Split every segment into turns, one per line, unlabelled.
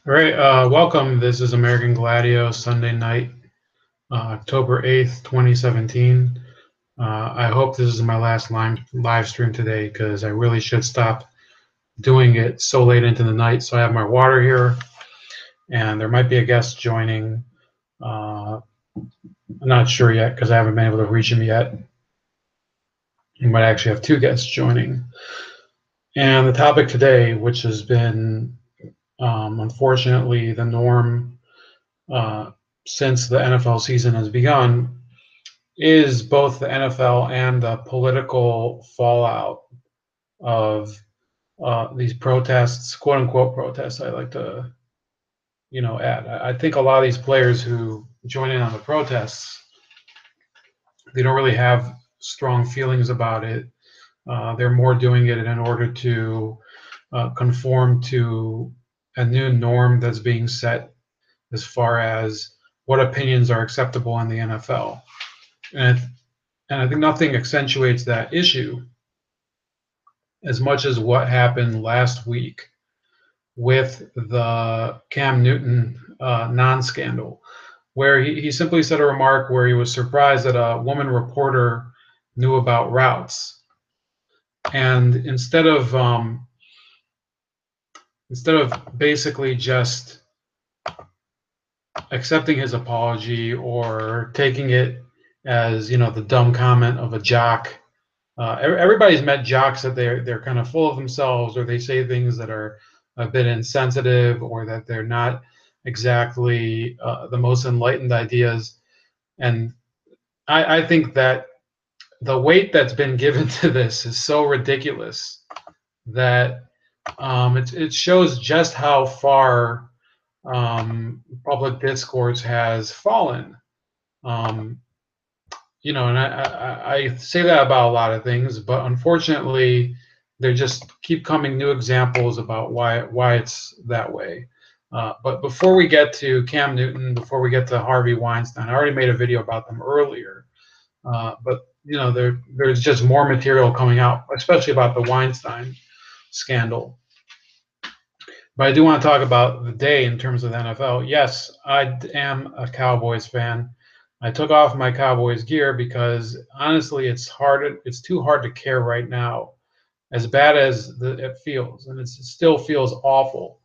All right, welcome. This is American Gladio Sunday night, October 8th, 2017. I hope this is my last live stream today because I really should stop doing it so late into the night. So I have my water here, and there might be a guest joining. I'm not sure yet because I haven't been able to reach him yet. We might actually have two guests joining. And the topic today, which has been unfortunately the norm uh, since the NFL season has begun, is both the NFL and the political fallout of these protests, quote unquote protests. I like to, add. I think a lot of these players who join in on the protests, they don't really have strong feelings about it. They're more doing it in order to conform to a new norm that's being set as far as what opinions are acceptable in the NFL. And I think nothing accentuates that issue as much as what happened last week with the Cam Newton non-scandal, where he simply said a remark where he was surprised that a woman reporter knew about routes, and instead of basically just accepting his apology or taking it as the dumb comment of a jock. Everybody's met jocks that they're kind of full of themselves, or they say things that are a bit insensitive, or that they're not exactly the most enlightened ideas. And I think that the weight that's been given to this is so ridiculous that it shows just how far public discourse has fallen. Um, and I say that about a lot of things, but unfortunately, there just keep coming new examples about why it's that way. But before we get to Cam Newton, before we get to Harvey Weinstein, I already made a video about them earlier. But there's just more material coming out, especially about the Weinstein scandal. But I do want to talk about the day in terms of the NFL. Yes, I am a Cowboys fan. I took off my Cowboys gear because honestly, it's too hard to care right now, as bad as it feels, and it still feels awful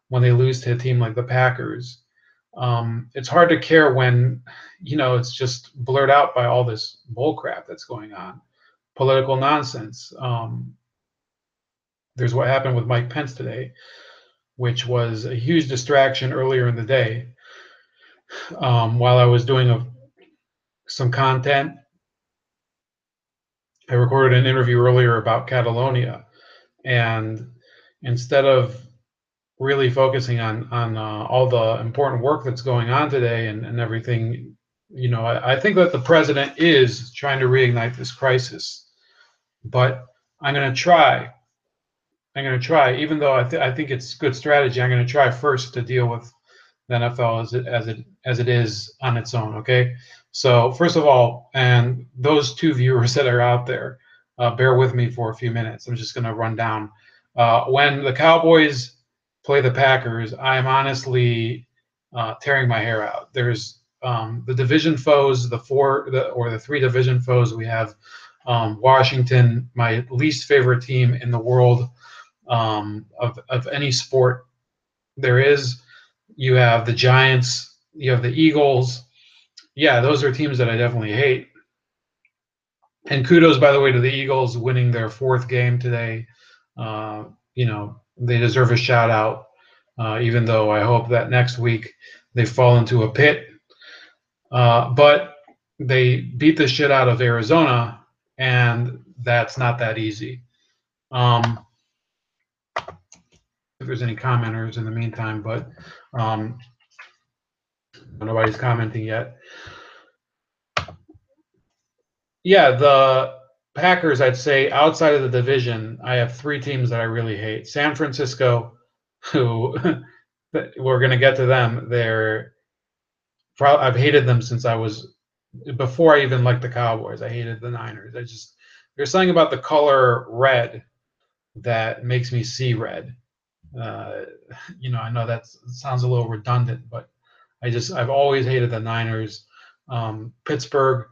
when they lose to a team like the Packers. It's hard to care when it's just blurred out by all this bullcrap that's going on, political nonsense. There's what happened with Mike Pence today, which was a huge distraction earlier in the day. While I was doing some content, I recorded an interview earlier about Catalonia, and instead of really focusing on all the important work that's going on today and everything, I think that the president is trying to reignite this crisis, but I'm going to try. Even though I think it's good strategy. I'm going to try first to deal with the NFL as it is on its own. Okay, so first of all, and those two viewers that are out there, bear with me for a few minutes. I'm just going to run down. When the Cowboys play the Packers, I am honestly tearing my hair out. There's the division foes, the three division foes. We have Washington, my least favorite team in the world of any sport there is. You have the Giants, you have the Eagles. Yeah, those are teams that I definitely hate. And kudos, by the way, to the Eagles winning their fourth game today. They deserve a shout out, even though I hope that next week they fall into a pit. But they beat the shit out of Arizona, and that's not that easy. If there's any commenters in the meantime, but nobody's commenting yet. Yeah, the Packers, I'd say outside of the division, I have three teams that I really hate. San Francisco, who we're going to get to them. I've hated them since before I even liked the Cowboys. I hated the Niners. There's something about the color red that makes me see red. Uh, I know that sounds a little redundant, but I've always hated the Niners. Pittsburgh,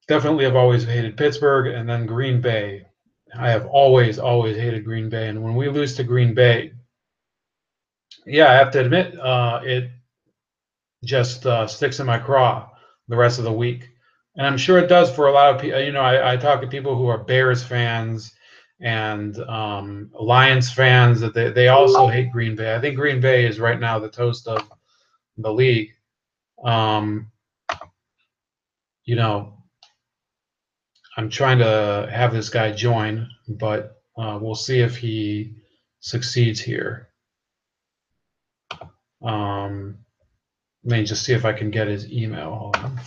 definitely have always hated Pittsburgh, and then Green Bay. I have always hated Green Bay, and when we lose to Green Bay, yeah, I have to admit, it just sticks in my craw the rest of the week. And I'm sure it does for a lot of people. I talk to people who are Bears fans and Lions fans that they also hate Green Bay. I think Green Bay is right now the toast of the league. Um, you know, I'm trying to have this guy join, but we'll see if he succeeds here. Let me just see if I can get his email. Hold on.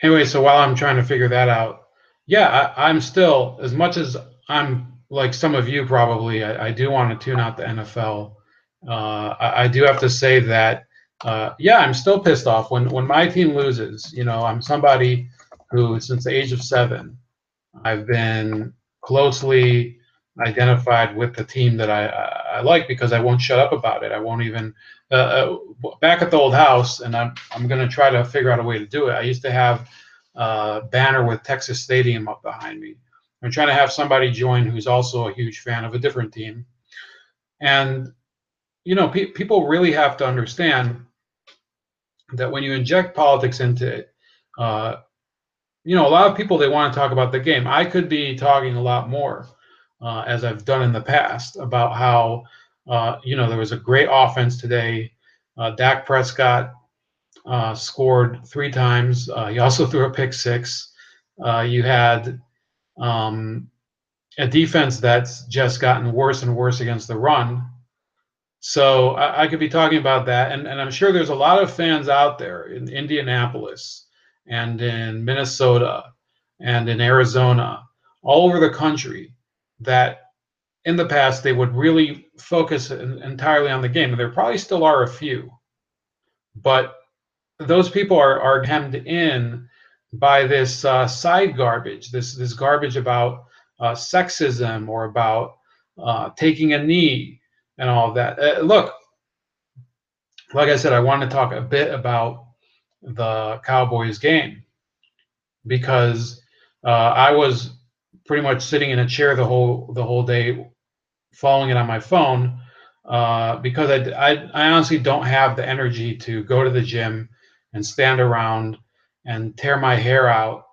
Anyway, so while I'm trying to figure that out, yeah, I'm still, as much as I'm like some of you probably, I do want to tune out the NFL. I do have to say that, yeah, I'm still pissed off when my team loses. I'm somebody who, since the age of 7, I've been closely identified with the team that I like because I won't shut up about it. I won't even back at the old house, and I'm going to try to figure out a way to do it. I used to have a banner with Texas Stadium up behind me. I'm trying to have somebody join who's also a huge fan of a different team, and people really have to understand that when you inject politics into it. A lot of people, they want to talk about the game. I could be talking a lot more, as I've done in the past, about how there was a great offense today. Dak Prescott scored 3 times. He also threw a pick six. You had a defense that's just gotten worse and worse against the run. So I could be talking about that, and I'm sure there's a lot of fans out there in Indianapolis and in Minnesota and in Arizona, all over the country, that in the past they would really focus entirely on the game, and there probably still are a few, but those people are hemmed in by this side garbage, this garbage about sexism or about taking a knee and all of that. Look, like I said, I want to talk a bit about the Cowboys game because I was pretty much sitting in a chair the whole day, following it on my phone, because I honestly don't have the energy to go to the gym and stand around and tear my hair out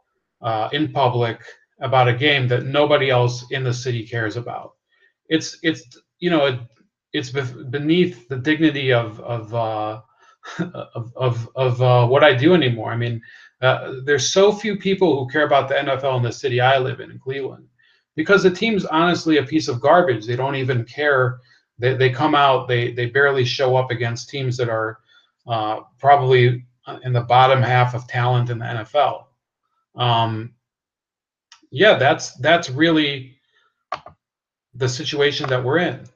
in public about a game that nobody else in the city cares about. It's it's beneath the dignity of what I do anymore. I mean, there's so few people who care about the NFL in the city I live in Cleveland, because the team's honestly a piece of garbage. They don't even care. They come out, they barely show up against teams that are probably in the bottom half of talent in the NFL. Yeah, that's really the situation that we're in.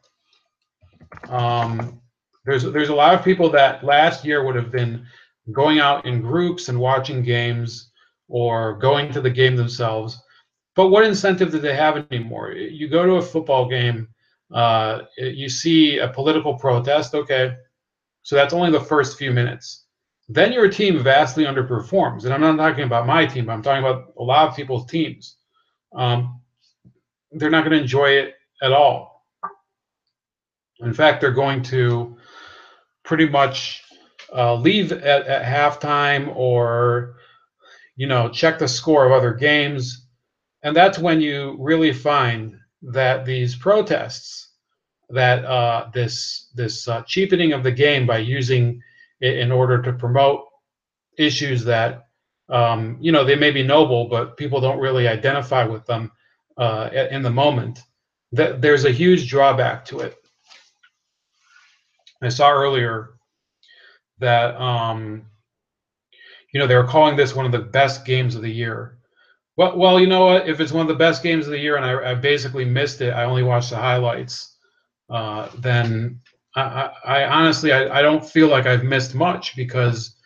There's a lot of people that last year would have been going out in groups and watching games or going to the game themselves. But what incentive do they have anymore? You go to a football game, you see a political protest, okay, so that's only the first few minutes. Then your team vastly underperforms. And I'm not talking about my team, but I'm talking about a lot of people's teams. They're not going to enjoy it at all. In fact, they're going to pretty much leave at halftime, or check the score of other games, and that's when you really find that these protests, that this cheapening of the game by using it in order to promote issues that they may be noble, but people don't really identify with them in the moment. That there's a huge drawback to it. I saw earlier that they were calling this one of the best games of the year. Well, you know what? If it's one of the best games of the year and I basically missed it, I only watched the highlights. Then I honestly I don't feel like I've missed much because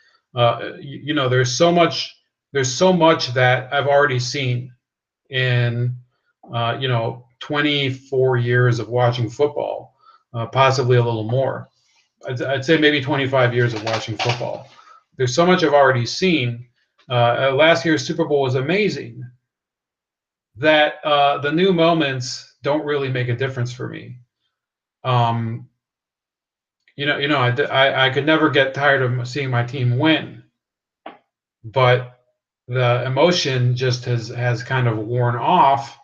you know there's so much that I've already seen in you know 24 years of watching football, possibly a little more. I'd say maybe 25 years of watching football. There's so much I've already seen. Last year's Super Bowl was amazing. That the new moments don't really make a difference for me. Um, I could never get tired of seeing my team win, but the emotion just has kind of worn off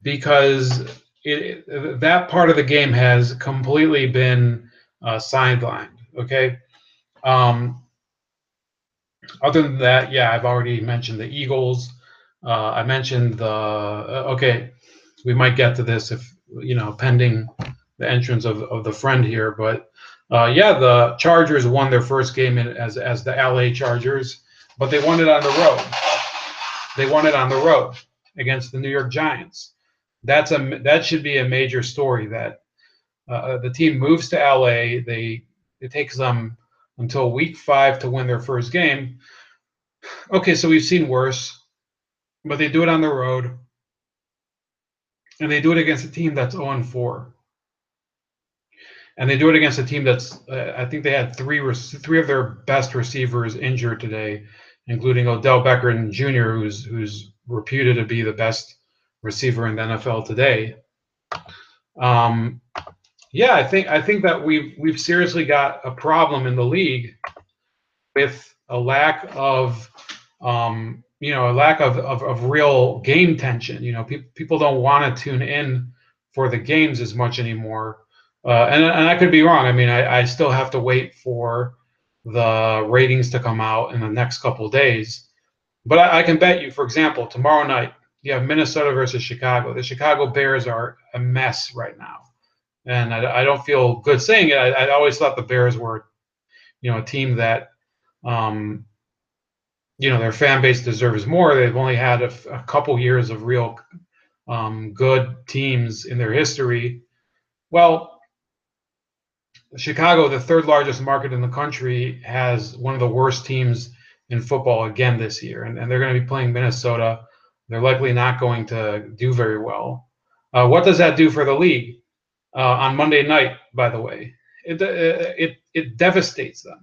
because that part of the game has completely been sidelined. Okay. Um, Other than that, yeah, I've already mentioned the Eagles. I mentioned the okay. We might get to this if pending the entrance of the friend here, but yeah, the Chargers won their first game as the LA Chargers, but they won it on the road. They won it on the road against the New York Giants. That should be a major story that the team moves to LA. It takes them until week 5 to win their first game. Okay, so we've seen worse, but they do it on the road, and they do it against a team that's 0-4, and they do it against a team that's I think they had three of their best receivers injured today, including Odell Beckham Jr., who's reputed to be the best receiver in the NFL today. Yeah, I think that we've seriously got a problem in the league with a lack of real game tension. People don't want to tune in for the games as much anymore. And I could be wrong. I mean, I still have to wait for the ratings to come out in the next couple of days. But I can bet you, for example, tomorrow night you have Minnesota versus Chicago. The Chicago Bears are a mess right now, and I don't feel good saying it. I always thought the Bears were, a team that um, their fan base deserves more. They've only had a couple years of real good teams in their history. Well, Chicago, the third largest market in the country, has one of the worst teams in football again this year, and they're going to be playing Minnesota. They're likely not going to do very well. What does that do for the league on Monday night? By the way, it devastates them.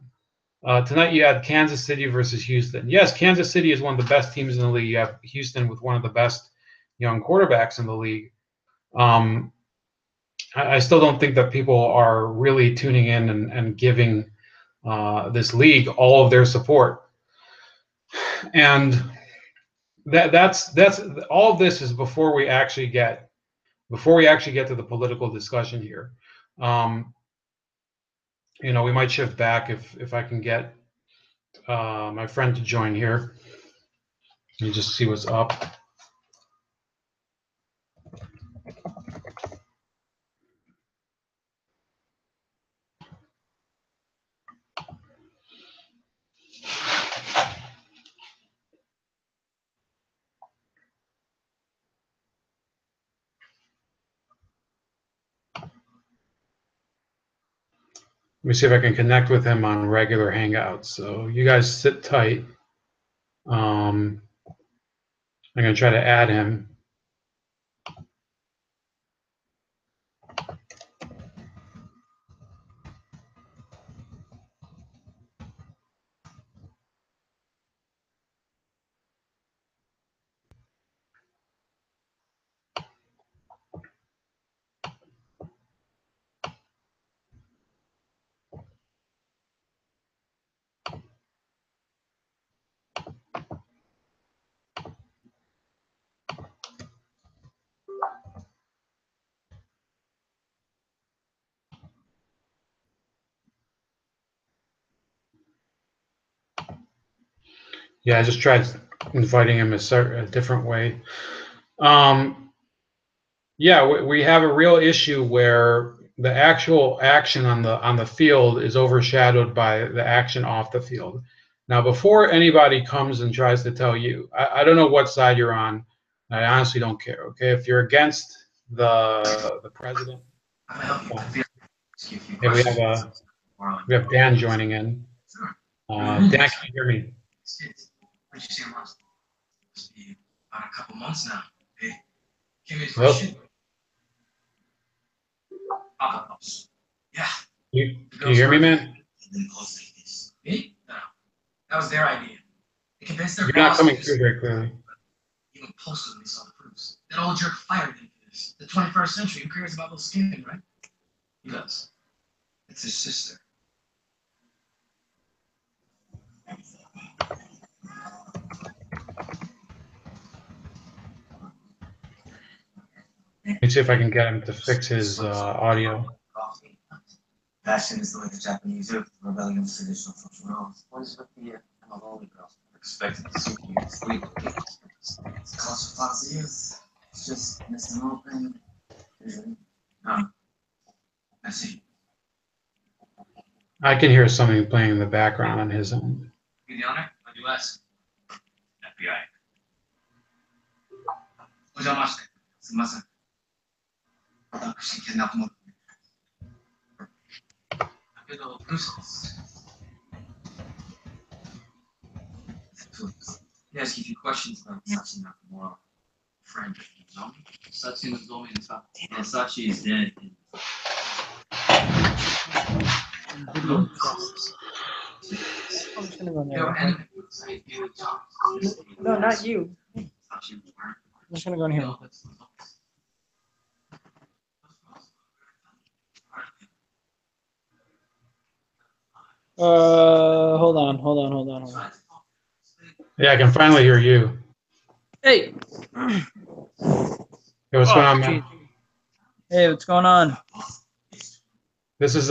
Tonight you had Kansas City versus Houston. Yes, Kansas City is one of the best teams in the league. You have Houston with one of the best young quarterbacks in the league. Um, I still don't think that people are really tuning in and giving this league all of their support. And that's all of this is before we actually get to the political discussion here. We might shift back if I can get my friend to join here. Let me just see what's up. Let me see if I can connect with him on regular Hangouts. So you guys sit tight. I'm going to try to add him. Yeah, I just tried inviting him a different way. Yeah, we have a real issue where the actual action on the field is overshadowed by the action off the field. Now, before anybody comes and tries to tell you, I don't know what side you're on. I honestly don't care. Okay, if you're against the president, that's fine. Hey, we have Dan joining in. Dan, can you hear me?
What did you say last? Must be about a couple months now. Hey, came in for
Hello?
shit. Yeah.
Can you hear me, man?
Me? No. That was their idea. They convinced their
You're not
boss
coming
to
through very clearly.
even posted when they saw the proofs. That old jerk fired him for this. The 21st century, who cares about those scamming, right? He does. It's his sister.
Let me see if I can get him to fix his audio.
Fashion is the way the Japanese do, rebelling against traditional social norms. What is with the Amaloli girl? Expected to see you sleep. It's cost of lots of years. It's just missing open. No. I see.
I can hear something playing in the background on his own.
You the honor? U.S. FBI. お邪魔して。すみません。私、キャンナップも。だけど、どうしたんです？そうです。He asked you a few questions about Sachi Nakamura. Friend, you know me? Sachi Nakamura is up. And Sachi is dead.
I'm just gonna go in there. No, not you. I'm just gonna go in here. Hold on.
Yeah, I can finally hear you.
Hey.
Hey, what's going on, man?
Hey, what's going on?
This is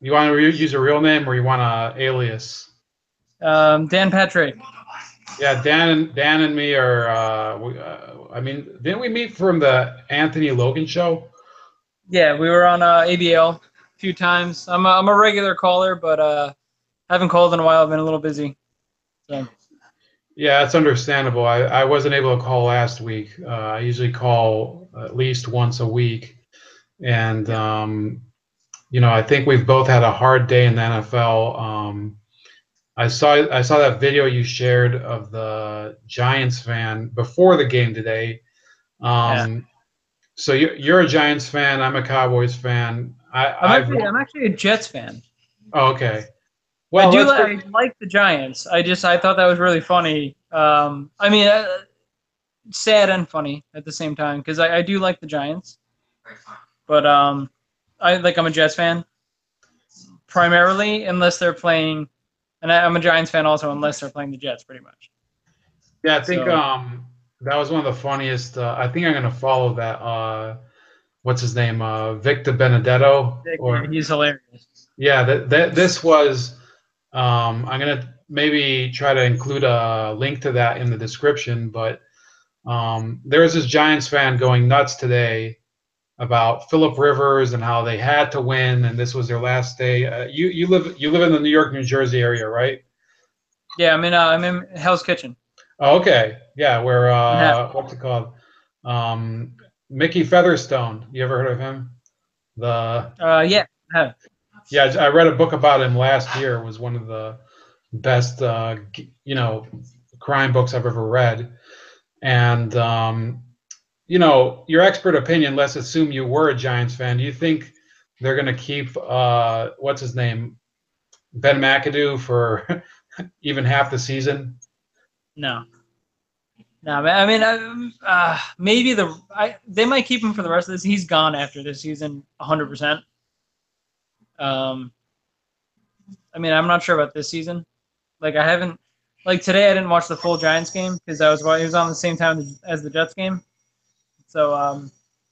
you want to use a real name or you want a alias?
Dan Patrick.
Yeah, Dan and me are. I mean, didn't we meet from the Anthony Logan show?
Yeah, we were on ABL a few times. I'm a regular caller, but haven't called in a while. I've been a little busy. So.
Yeah, it's understandable. I wasn't able to call last week. I usually call at least once a week, and you know, I think we've both had a hard day in the NFL. I saw that video you shared of the Giants fan before the game today.
Yeah.
So you're a Giants fan. I'm a Cowboys fan.
I'm actually a Jets fan.
Oh, okay. Well,
I like the Giants. I thought that was really funny. I mean, sad and funny at the same time because I do like the Giants, but I'm a Jets fan primarily unless they're playing, and I'm a Giants fan also unless they're playing the Jets pretty much.
Yeah, I think that was one of the funniest. I think I'm gonna follow that. What's his name? Victor Benedetto.
Yeah, he's hilarious.
Yeah, this was. I'm gonna maybe try to include a link to that in the description. But there was this Giants fan going nuts today about Phillip Rivers and how they had to win, and this was their last day. You live in the New York, New Jersey area, right?
Yeah, I'm in Hell's Kitchen.
Oh, okay. Yeah, where what's it called? Mickey Featherstone. You ever heard of him?
Yeah, I have.
Yeah, I read a book about him last year. It was one of the best crime books I've ever read. And your expert opinion, let's assume you were a Giants fan. Do you think they're going to keep what's his name? Ben McAdoo for even half the season?
No. I mean, maybe they might keep him for the rest of this. He's gone after this season, 100%. I mean, I'm not sure about this season. Like, I haven't, like today, I didn't watch the full Giants game because it was on the same time as the Jets game. So I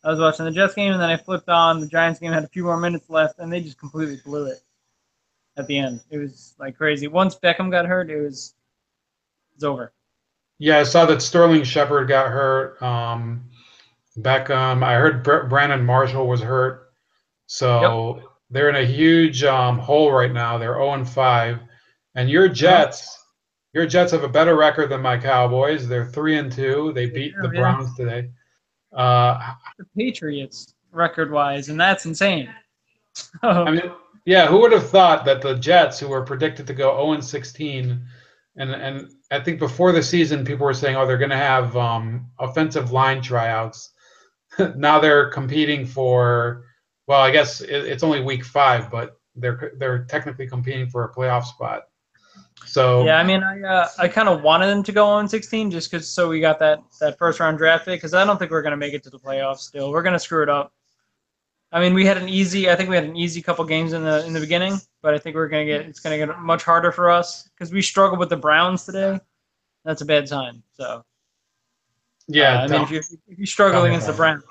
was watching the Jets game, and then I flipped on the Giants game. Had a few more minutes left, and they just completely blew it at the end. It was like crazy. Once Beckham got hurt, it's over.
Yeah, I saw that Sterling Shepard got hurt. Beckham. I heard Brandon Marshall was hurt. So they're in a huge hole right now. They're 0-5, And your Jets have a better record than my Cowboys. They're 3-2. They beat the Browns today.
The Patriots record-wise, and that's insane.
I mean, yeah, who would have thought that the Jets, who were predicted to go 0-16, and I think before the season people were saying, oh, they're going to have offensive line tryouts. Now they're competing for, well, I guess it's only week 5, but they're technically competing for a playoff spot. So
yeah, I mean, I kind of wanted them to go 0-16 just because so we got that first round draft pick because I don't think we're going to make it to the playoffs. Still, we're going to screw it up. I mean, I think we had an easy couple games in the beginning, but I think it's going to get much harder for us because we struggled with the Browns today. That's a bad sign. So
yeah,
I mean, if you struggle against the Browns,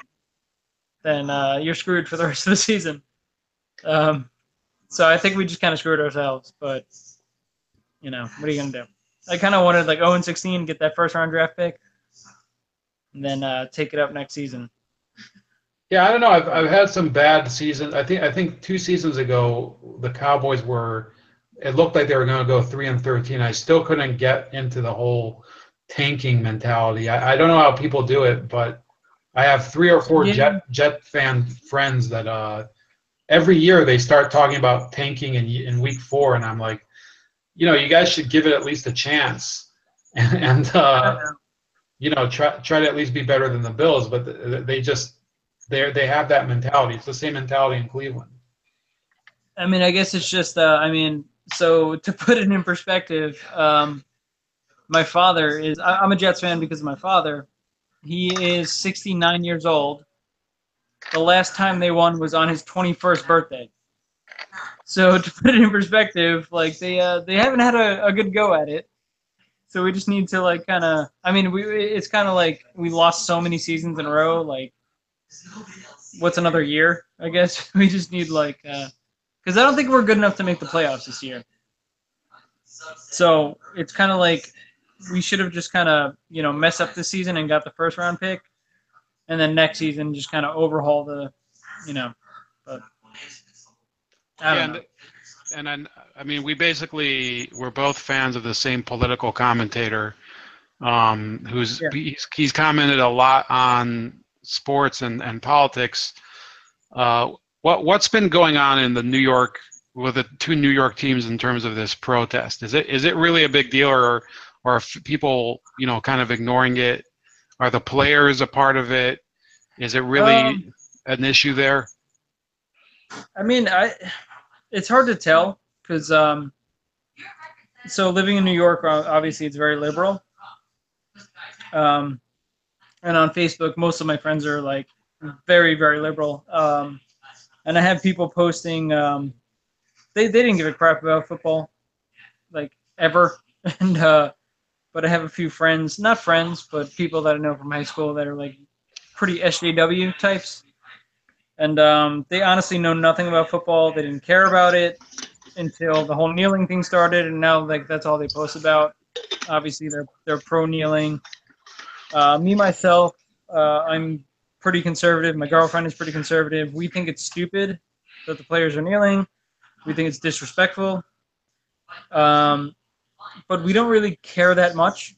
then you're screwed for the rest of the season. So I think we just kind of screwed ourselves, but what are you going to do? I kind of wanted like 0-16, get that first round draft pick, and then take it up next season.
Yeah, I don't know. I've had some bad seasons. I think 2 seasons ago the Cowboys it looked like they were going to go 3-13. I still couldn't get into the whole tanking mentality. I don't know how people do it, but I have 3 or 4 Jet fan friends that every year they start talking about tanking in week 4, and I'm like, you guys should give it at least a chance, and try to at least be better than the Bills, but they have that mentality. It's the same mentality in Cleveland.
I mean, I guess it's just so to put it in perspective, my father I'm a Jets fan because of my father. He is 69 years old. The last time they won was on his 21st birthday. So to put it in perspective, like they haven't had a good go at it. So we just need to like kind of. I mean, it's kind of like we lost so many seasons in a row. Like, what's another year? I guess we just need like because I don't think we're good enough to make the playoffs this year. So it's kind of like we should have just kind of mess up this season and got the first round pick, and then next season just kind of overhaul the, but I don't know.
And then, I mean, we're both fans of the same political commentator, he's commented a lot on sports and politics. What's been going on in the New York with the 2 New York teams in terms of this protest? Is it really a big deal, or are people kind of ignoring it? Are the players a part of it? Is it really an issue there?
I mean, it's hard to tell because so living in New York, obviously it's very liberal. And on Facebook, most of my friends are like very, very liberal. And I have people posting, they didn't give a crap about football, like ever. And but I have a few friends, not friends, but people that I know from high school that are like pretty SJW types. And they honestly know nothing about football. They didn't care about it until the whole kneeling thing started, and now like that's all they post about. Obviously, they're pro kneeling. Me myself, I'm pretty conservative. My girlfriend is pretty conservative. We think it's stupid that the players are kneeling. We think it's disrespectful. But we don't really care that much.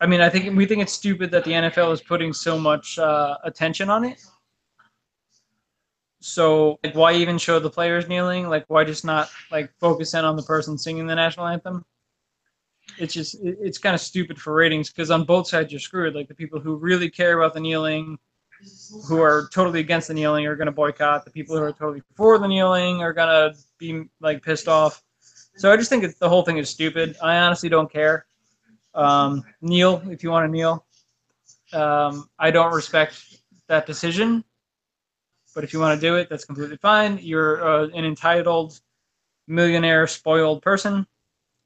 I mean, we think it's stupid that the NFL is putting so much attention on it. So, like, why even show the players kneeling? Like, why just not like focus in on the person singing the national anthem? It's kind of stupid for ratings because on both sides you're screwed. Like the people who really care about the kneeling, who are totally against the kneeling, are going to boycott. The people who are totally for the kneeling are going to be like pissed off. So I just think the whole thing is stupid. I honestly don't care. Kneel if you want to kneel. I don't respect that decision, but if you want to do it, that's completely fine. You're an entitled, millionaire, spoiled person.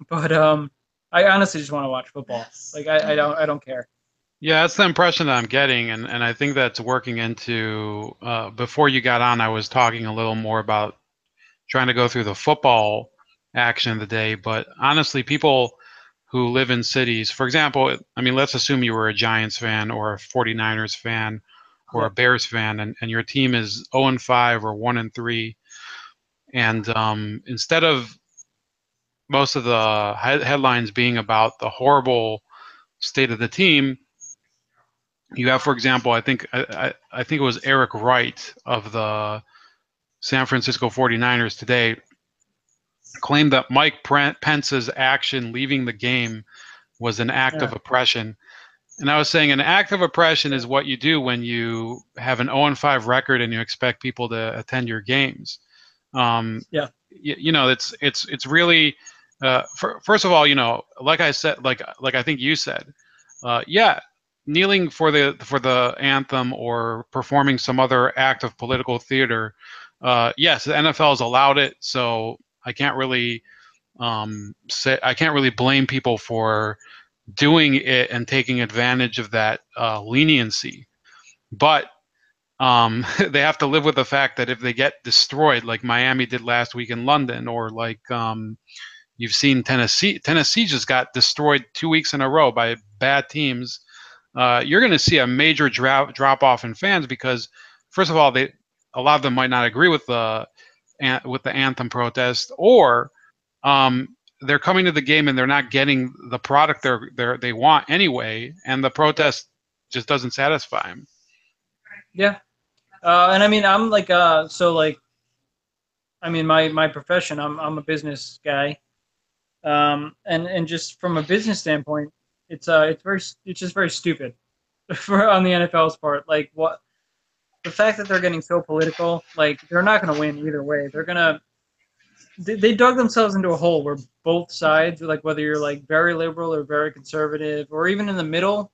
But I honestly just want to watch football. Like I don't care.
Yeah, that's the impression that I'm getting, and I think that's working into. Before you got on, I was talking a little more about trying to go through the football action of the day, but honestly, people who live in cities, for example, I mean, let's assume you were a Giants fan or a 49ers fan or a Bears fan, and your team is 0-5 or 1-3, And instead of most of the headlines being about the horrible state of the team, you have, for example, I think it was Eric Wright of the San Francisco 49ers today claimed that Mike Pence's action leaving the game was an act of oppression. And I was saying an act of oppression is what you do when you have an 0-5 record and you expect people to attend your games. You know, it's really first of all, you know, like I said, like I think you said, yeah, kneeling for the anthem or performing some other act of political theater. Yes, the NFL has allowed it, so I can't really blame people for doing it and taking advantage of that leniency. But they have to live with the fact that if they get destroyed, like Miami did last week in London, or like you've seen Tennessee just got destroyed 2 weeks in a row by bad teams. You're going to see a major drop off in fans because, first of all, a lot of them might not agree with the anthem protest, or they're coming to the game and they're not getting the product they want anyway, and the protest just doesn't satisfy them.
Yeah, and I mean, I'm like, so like, I mean, my profession, I'm a business guy, and just from a business standpoint, it's just very stupid on the NFL's part. Like, what the fact that they're getting so political, like they're not going to win either way. They dug themselves into a hole where both sides, like whether you're like very liberal or very conservative or even in the middle,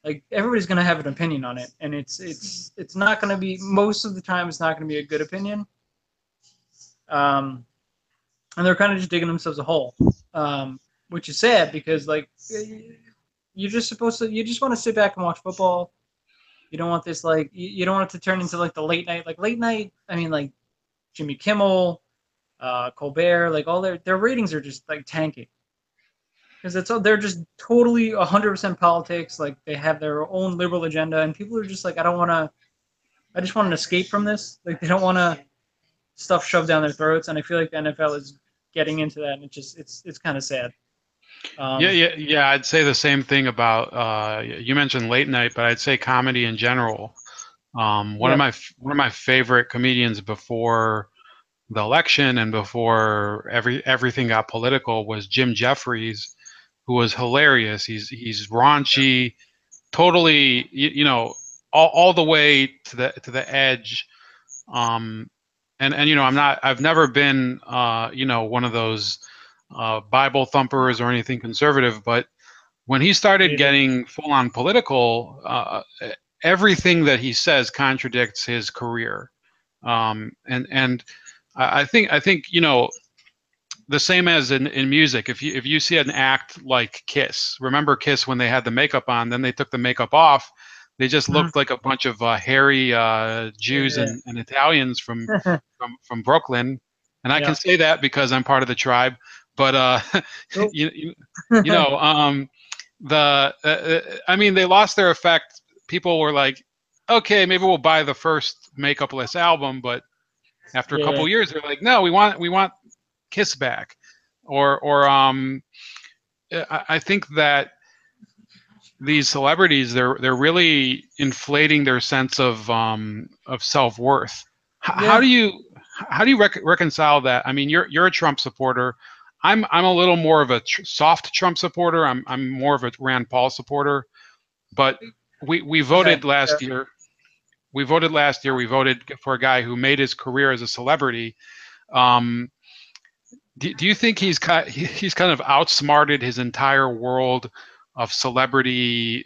like everybody's going to have an opinion on it, and it's not going to be, most of the time it's not going to be a good opinion. And they're kind of just digging themselves a hole, which is sad because like you just want to sit back and watch football. You don't want this, like, you don't want it to turn into like the late night. I mean, like Jimmy Kimmel, Colbert, like all their ratings are just like tanking because they're just totally 100% politics. Like they have their own liberal agenda, and people are just like, I just want an escape from this. Like they don't want to stuff shoved down their throats, and I feel like the NFL is getting into that, and it's kind of sad.
Yeah. I'd say the same thing about you mentioned late night, but I'd say comedy in general. One of my favorite comedians before the election and before everything got political was Jim Jeffries, who was hilarious. He's raunchy, totally, you know, all the way to the edge. And you know, I've never been you know, one of those Bible thumpers or anything conservative, but when he started getting full on political, everything that he says contradicts his career. And I think you know, the same as in music. If you see an act like Kiss, remember Kiss when they had the makeup on, then they took the makeup off, they just looked like a bunch of hairy Jews and Italians from Brooklyn. And I can say that because I'm part of the tribe. But you know, I mean, they lost their effect. People were like, okay, maybe we'll buy the first makeupless album, but after a couple of years, they're like, no, we want Kiss back. Or I think that these celebrities, they're really inflating their sense of self-worth. How do you reconcile that? I mean, you're a Trump supporter. I'm a little more of a soft Trump supporter. I'm more of a Rand Paul supporter. But we voted last year. We voted for a guy who made his career as a celebrity. Do you think he's kind of outsmarted his entire world of celebrity,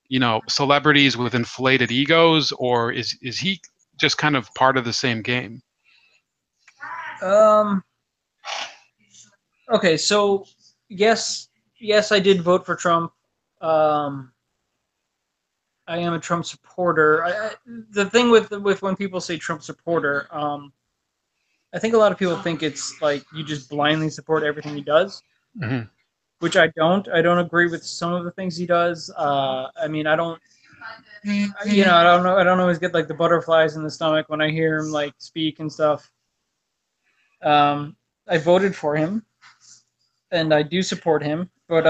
you know, celebrities with inflated egos, or is he just kind of part of the same game?
Okay, so yes, I did vote for Trump. I am a Trump supporter. The thing with when people say Trump supporter, I think a lot of people think it's like you just blindly support everything he does, which I don't. I don't agree with some of the things he does. I mean, I don't. You know, I don't know. I don't always get like the butterflies in the stomach when I hear him like speak and stuff. I voted for him, and I do support him, but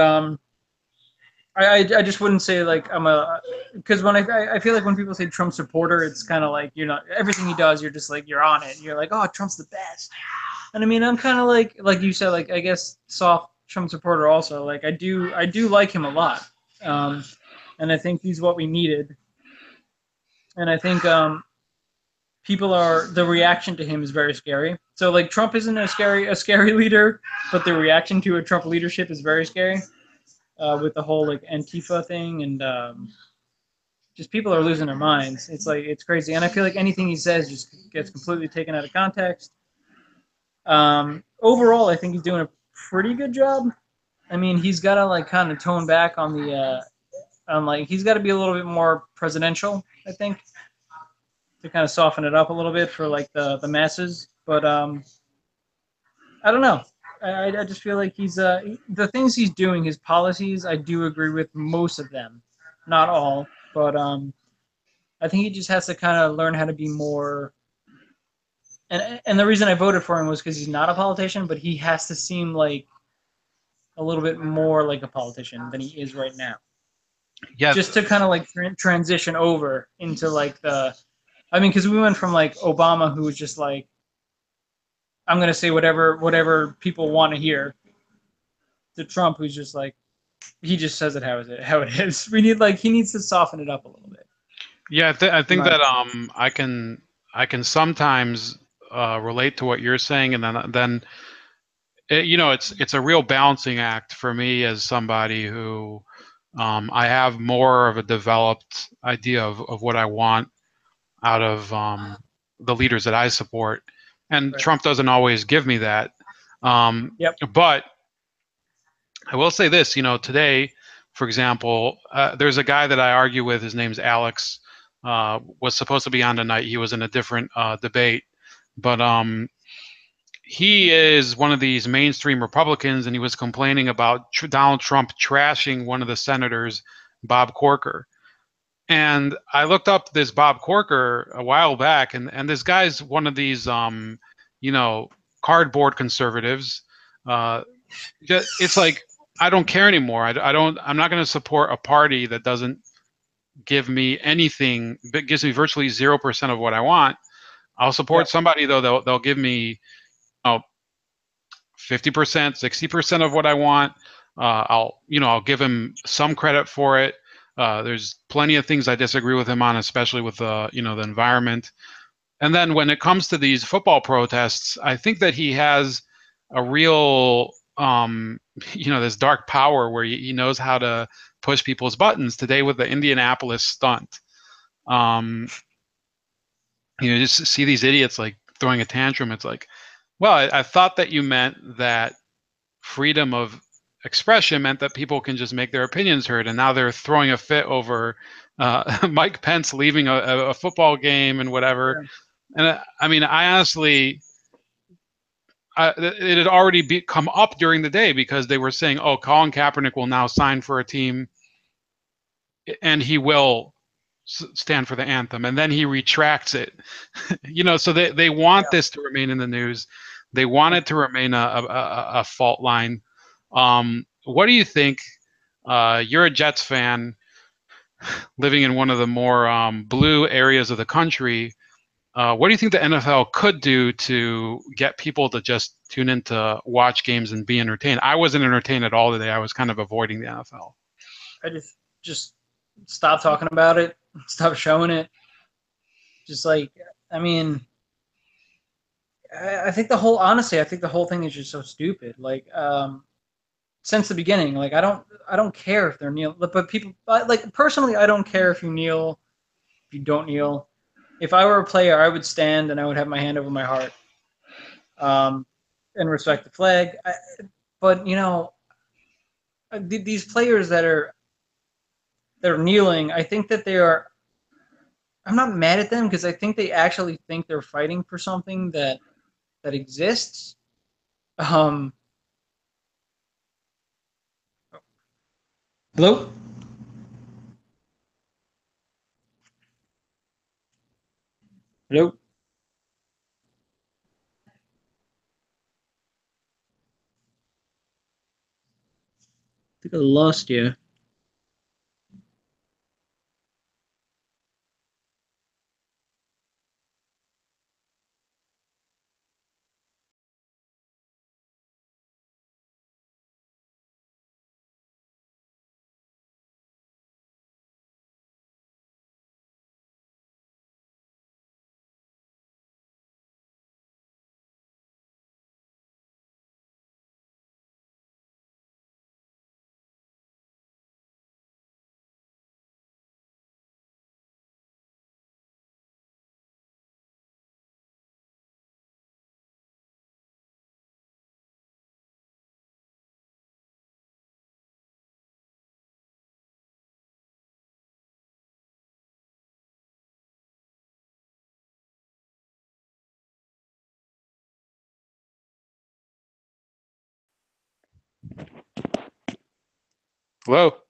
I just wouldn't say like I'm a because when I feel like when people say Trump supporter, it's kind of like you're not everything he does. You're just like you're on it. You're like, oh, Trump's the best. And I mean, I'm kind of like you said, like I guess soft Trump supporter also. Like I do like him a lot, and I think he's what we needed. And I think people are the reaction to him is very scary. So like Trump isn't a scary leader, but the reaction to a Trump leadership is very scary. With the whole like Antifa thing and just people are losing their minds. It's like it's crazy, and I feel like anything he says just gets completely taken out of context. Overall, I think he's doing a pretty good job. I mean, he's got to like kind of tone back on the on like he's got to be a little bit more presidential. I think to kind of soften it up a little bit for like the masses. But I don't know. I just feel like he's the things he's doing, his policies. I do agree with most of them, not all, but I think he just has to kind of learn how to be more. And the reason I voted for him was because he's not a politician, but he has to seem like a little bit more like a politician than he is right now.
Yeah,
Just to kind of like transition over into like I mean, because we went from like Obama, who was just like, I'm gonna say whatever people want to hear, to Trump, who's just like, he just says it how it is. He needs to soften it up a little bit.
yeah. I think
Right.
that I can sometimes relate to what you're saying, and then it's a real balancing act for me as somebody who I have more of a developed idea of what I want out of the leaders that I support, and
Right.
Trump doesn't always give me that.
Yep.
But I will say this, today, for example, there's a guy that I argue with. His name's Alex. Was supposed to be on tonight. He was in a different debate, but he is one of these mainstream Republicans, and he was complaining about Donald Trump trashing one of the senators, Bob Corker. And I looked up this Bob Corker a while back, and this guy's one of these, cardboard conservatives. It's like I don't care anymore. I don't. I'm not going to support a party that doesn't give me anything, that gives me virtually 0% of what I want. I'll support somebody though. They'll give me 50%, 60% of what I want. I'll give him some credit for it. There's plenty of things I disagree with him on, especially with the environment. And then when it comes to these football protests, I think that he has a real, this dark power where he knows how to push people's buttons. Today with the Indianapolis stunt, just see these idiots like throwing a tantrum. It's like, well, I thought that you meant that freedom of expression meant that people can just make their opinions heard, and now they're throwing a fit over Mike Pence leaving a football game and whatever.
Yeah.
And I mean, I honestly, it had already come up during the day because they were saying, "Oh, Colin Kaepernick will now sign for a team, and he will stand for the anthem," and then he retracts it. So they want this to remain in the news. They want it to remain a fault line. What do you think? You're a Jets fan, living in one of the more blue areas of the country. What do you think the NFL could do to get people to just tune in to watch games and be entertained? I wasn't entertained at all today. I was kind of avoiding the NFL.
I just stop talking about it, stop showing it. Just like, I mean, I think honestly, I think the whole thing is just so stupid. Like, since the beginning, like I don't care if they're kneel, but people, like personally, I don't care if you kneel, if you don't kneel. If I were a player, I would stand and I would have my hand over my heart, and respect the flag. But these players that are kneeling, I think that they are. I'm not mad at them because I think they actually think they're fighting for something that exists. Hello? Hello?
Last year.
Hello.